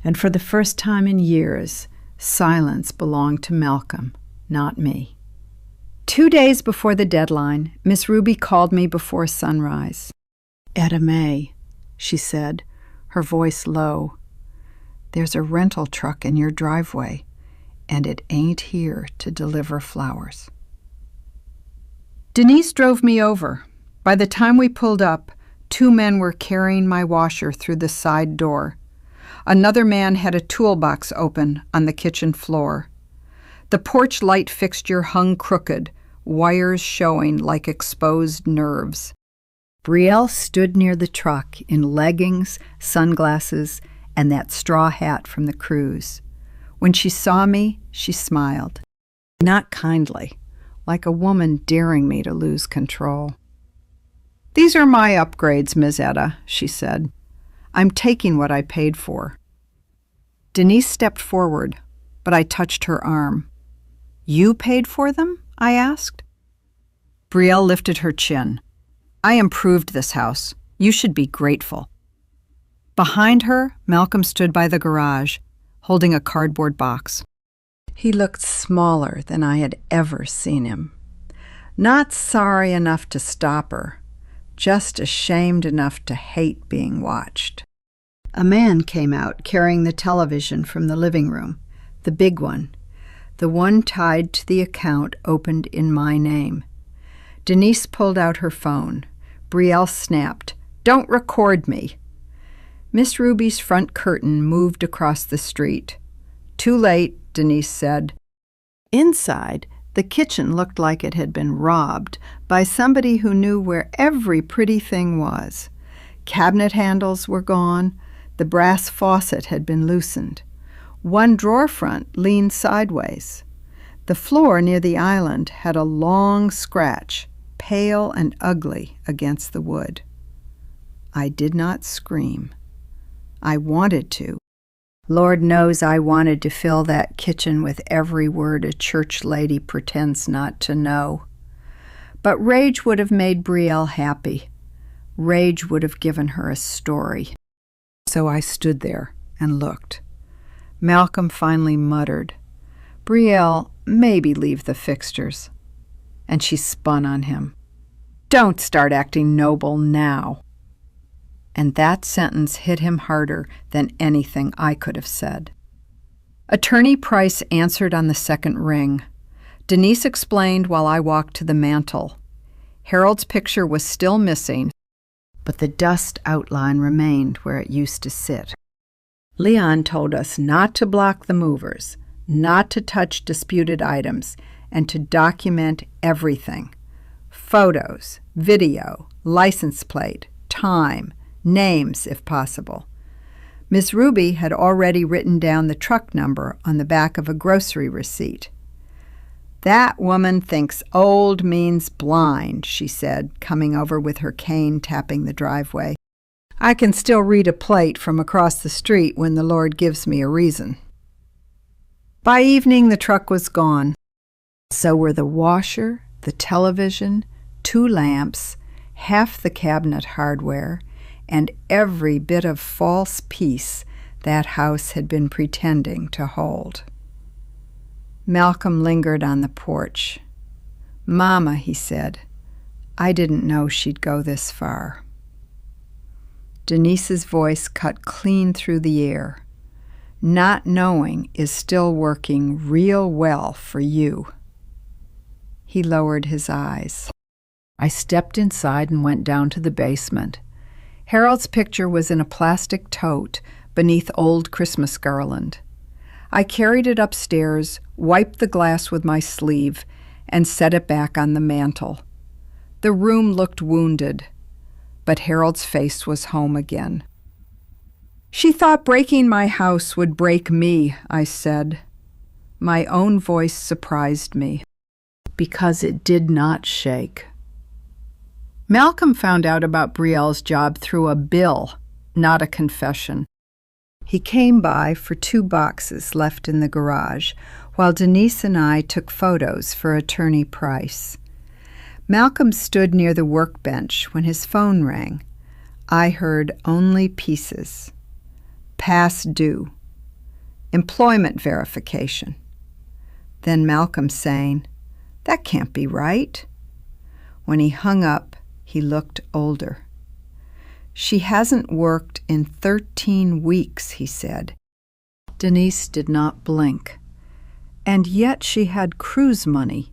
And for the first time in years, silence belonged to Malcolm, not me. 2 days before the deadline, Miss Ruby called me before sunrise. "Etta May," she said, her voice low, "there's a rental truck in your driveway, and it ain't here to deliver flowers." Denise drove me over. By the time we pulled up, 2 men were carrying my washer through the side door. Another man had a toolbox open on the kitchen floor. The porch light fixture hung crooked, wires showing like exposed nerves. Brielle stood near the truck in leggings, sunglasses, and that straw hat from the cruise. When she saw me, she smiled. Not kindly, like a woman daring me to lose control. "These are my upgrades, Ms. Etta," she said. "I'm taking what I paid for." Denise stepped forward, but I touched her arm. "You paid for them?" I asked. Brielle lifted her chin. "I improved this house. You should be grateful." Behind her, Malcolm stood by the garage, holding a cardboard box. He looked smaller than I had ever seen him. Not sorry enough to stop her, just ashamed enough to hate being watched. A man came out carrying the television from the living room, the big one, the one tied to the account opened in my name. Denise pulled out her phone. Brielle snapped, "Don't record me." Miss Ruby's front curtain moved across the street. "Too late," Denise said. Inside, the kitchen looked like it had been robbed by somebody who knew where every pretty thing was. Cabinet handles were gone. The brass faucet had been loosened. One drawer front leaned sideways. The floor near the island had a long scratch, pale and ugly against the wood. I did not scream. I wanted to. Lord knows I wanted to fill that kitchen with every word a church lady pretends not to know. But rage would have made Brielle happy. Rage would have given her a story. So I stood there and looked. Malcolm finally muttered, "Brielle, maybe leave the fixtures." And she spun on him. "Don't start acting noble now." And that sentence hit him harder than anything I could have said. Attorney Price answered on the second ring. Denise explained while I walked to the mantel. Harold's picture was still missing, but the dust outline remained where it used to sit. Leon told us not to block the movers, not to touch disputed items, and to document everything. Photos, video, license plate, time, names if possible. Miss Ruby had already written down the truck number on the back of a grocery receipt. "That woman thinks old means blind," she said, coming over with her cane tapping the driveway. "I can still read a plate from across the street when the Lord gives me a reason." By evening, the truck was gone. So were the washer, the television, 2 lamps, half the cabinet hardware, and every bit of false peace that house had been pretending to hold. Malcolm lingered on the porch. "Mama," he said, "I didn't know she'd go this far." Denise's voice cut clean through the air. "Not knowing is still working real well for you." He lowered his eyes. I stepped inside and went down to the basement. Harold's picture was in a plastic tote beneath old Christmas garland. I carried it upstairs, wiped the glass with my sleeve, and set it back on the mantel. The room looked wounded, but Harold's face was home again. "She thought breaking my house would break me," I said. My own voice surprised me, because it did not shake. Malcolm found out about Brielle's job through a bill, not a confession. He came by for 2 boxes left in the garage, while Denise and I took photos for Attorney Price. Malcolm stood near the workbench when his phone rang. I heard only pieces. Past due. Employment verification. Then Malcolm saying, "That can't be right." When he hung up, he looked older. "She hasn't worked in 13 weeks, he said. Denise did not blink. "And yet she had cruise money."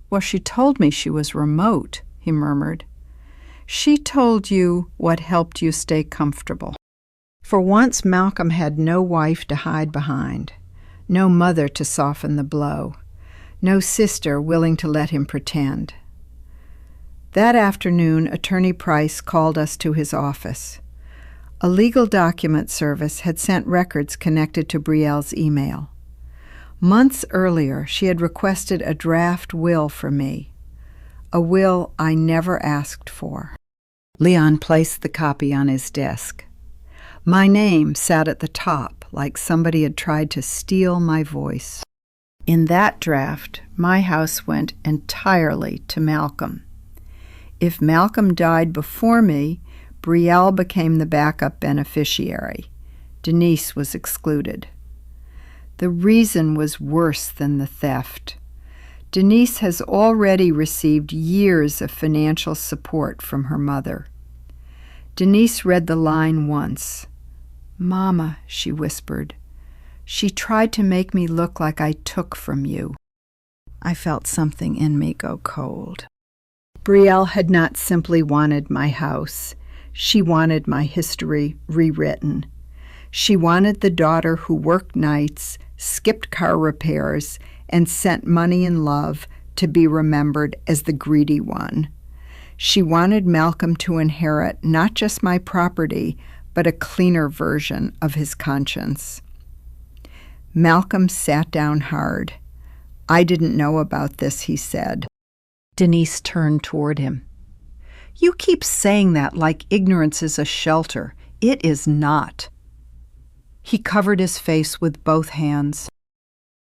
"Well, she told me she was remote," he murmured. "She told you what helped you stay comfortable." For once, Malcolm had no wife to hide behind, no mother to soften the blow, no sister willing to let him pretend. That afternoon, Attorney Price called us to his office. A legal document service had sent records connected to Brielle's email. Months earlier, she had requested a draft will for me, a will I never asked for. Leon placed the copy on his desk. My name sat at the top, like somebody had tried to steal my voice. In that draft, my house went entirely to Malcolm. If Malcolm died before me, Brielle became the backup beneficiary. Denise was excluded. The reason was worse than the theft. Denise has already received years of financial support from her mother. Denise read the line once. "Mama," she whispered, "she tried to make me look like I took from you." I felt something in me go cold. Brielle had not simply wanted my house. She wanted my history rewritten. She wanted the daughter who worked nights, skipped car repairs, and sent money and love to be remembered as the greedy one. She wanted Malcolm to inherit not just my property, but a cleaner version of his conscience. Malcolm sat down hard. "I didn't know about this," he said. Denise turned toward him. "You keep saying that like ignorance is a shelter. It is not." He covered his face with both hands.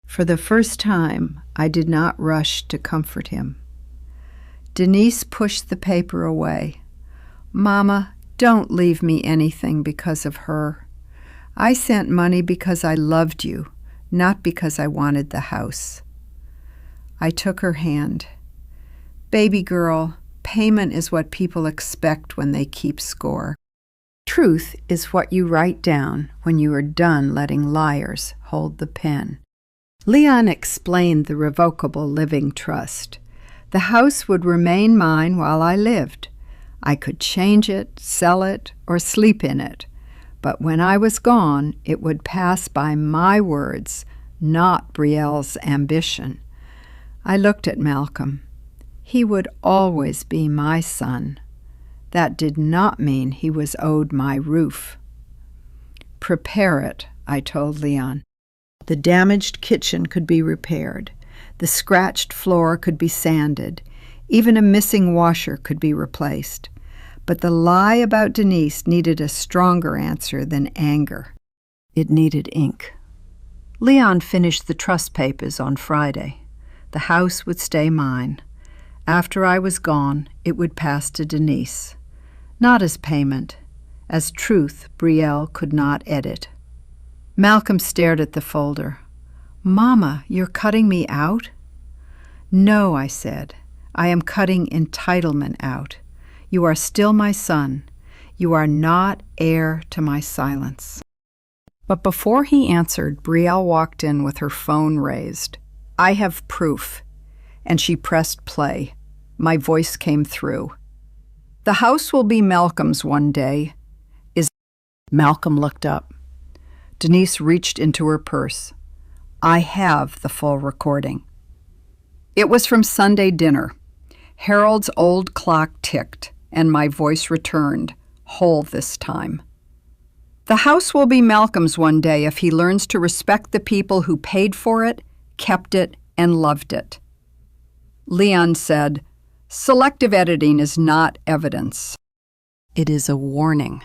For the first time, I did not rush to comfort him. Denise pushed the paper away. "Mama, don't leave me anything because of her. I sent money because I loved you, not because I wanted the house." I took her hand. "Baby girl, payment is what people expect when they keep score. Truth is what you write down when you are done letting liars hold the pen." Leon explained the revocable living trust. The house would remain mine while I lived. I could change it, sell it, or sleep in it. But when I was gone, it would pass by my words, not Brielle's ambition. I looked at Malcolm. He would always be my son. That did not mean he was owed my roof. "Prepare it," I told Leon. The damaged kitchen could be repaired. The scratched floor could be sanded. Even a missing washer could be replaced. But the lie about Denise needed a stronger answer than anger. It needed ink. Leon finished the trust papers on Friday. The house would stay mine. After I was gone, it would pass to Denise. Not as payment, as truth Brielle could not edit. Malcolm stared at the folder. "Mama, you're cutting me out?" "No," I said. "I am cutting entitlement out. You are still my son. You are not heir to my silence." But before he answered, Brielle walked in with her phone raised. "I have proof." And she pressed play. My voice came through. "The house will be Malcolm's one day." Malcolm looked up. Denise reached into her purse. "I have the full recording." It was from Sunday dinner. Harold's old clock ticked, and my voice returned, whole this time. The house will be Malcolm's one day if he learns to respect the people who paid for it, kept it, and loved it. Leon said, "Selective editing is not evidence. It is a warning."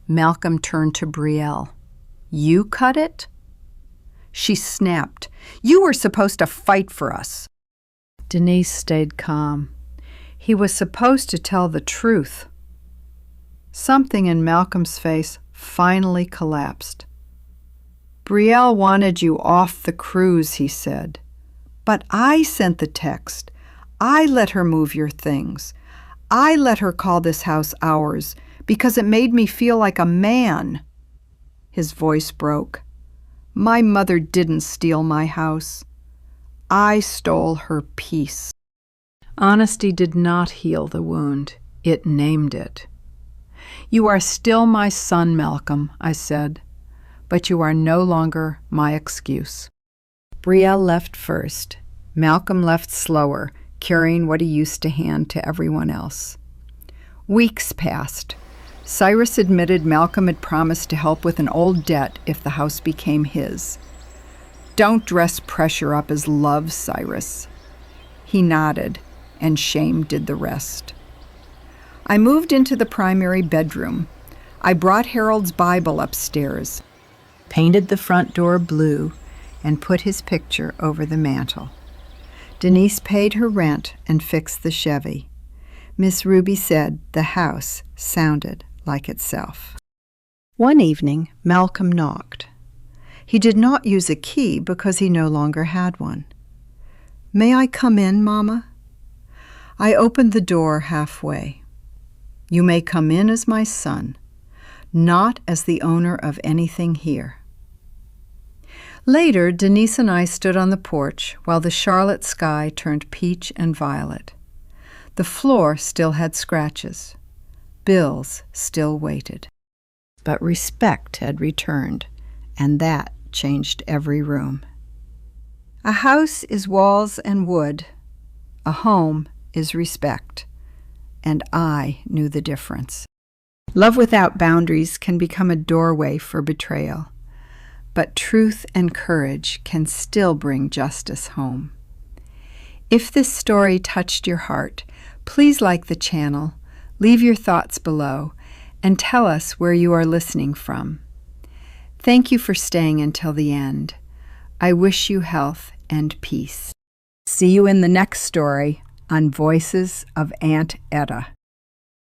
Malcolm turned to Brielle. "You cut it?" She snapped. "You were supposed to fight for us." Denise stayed calm. He was supposed to tell the truth. Something in Malcolm's face finally collapsed. "Brielle wanted you off the cruise," he said. "But I sent the text. I let her move your things. I let her call this house ours because it made me feel like a man." His voice broke. "My mother didn't steal my house. I stole her peace." Honesty did not heal the wound. It named it. "You are still my son, Malcolm," I said, "but you are no longer my excuse." Brielle left first. Malcolm left slower, carrying what he used to hand to everyone else. Weeks passed. Cyrus admitted Malcolm had promised to help with an old debt if the house became his. "Don't dress pressure up as love, Cyrus." He nodded, and shame did the rest. I moved into the primary bedroom. I brought Harold's Bible upstairs, painted the front door blue, and put his picture over the mantel. Denise paid her rent and fixed the Chevy. Miss Ruby said the house sounded like itself. One evening, Malcolm knocked. He did not use a key because he no longer had one. "May I come in, Mama?" I opened the door halfway. "You may come in as my son, not as the owner of anything here." Later, Denise and I stood on the porch while the Charlotte sky turned peach and violet. The floor still had scratches. Bills still waited. But respect had returned, and that changed every room. A house is walls and wood. A home is respect. And I knew the difference. Love without boundaries can become a doorway for betrayal. But truth and courage can still bring justice home. If this story touched your heart, please like the channel, leave your thoughts below, and tell us where you are listening from. Thank you for staying until the end. I wish you health and peace. See you in the next story on Voices of Aunt Etta.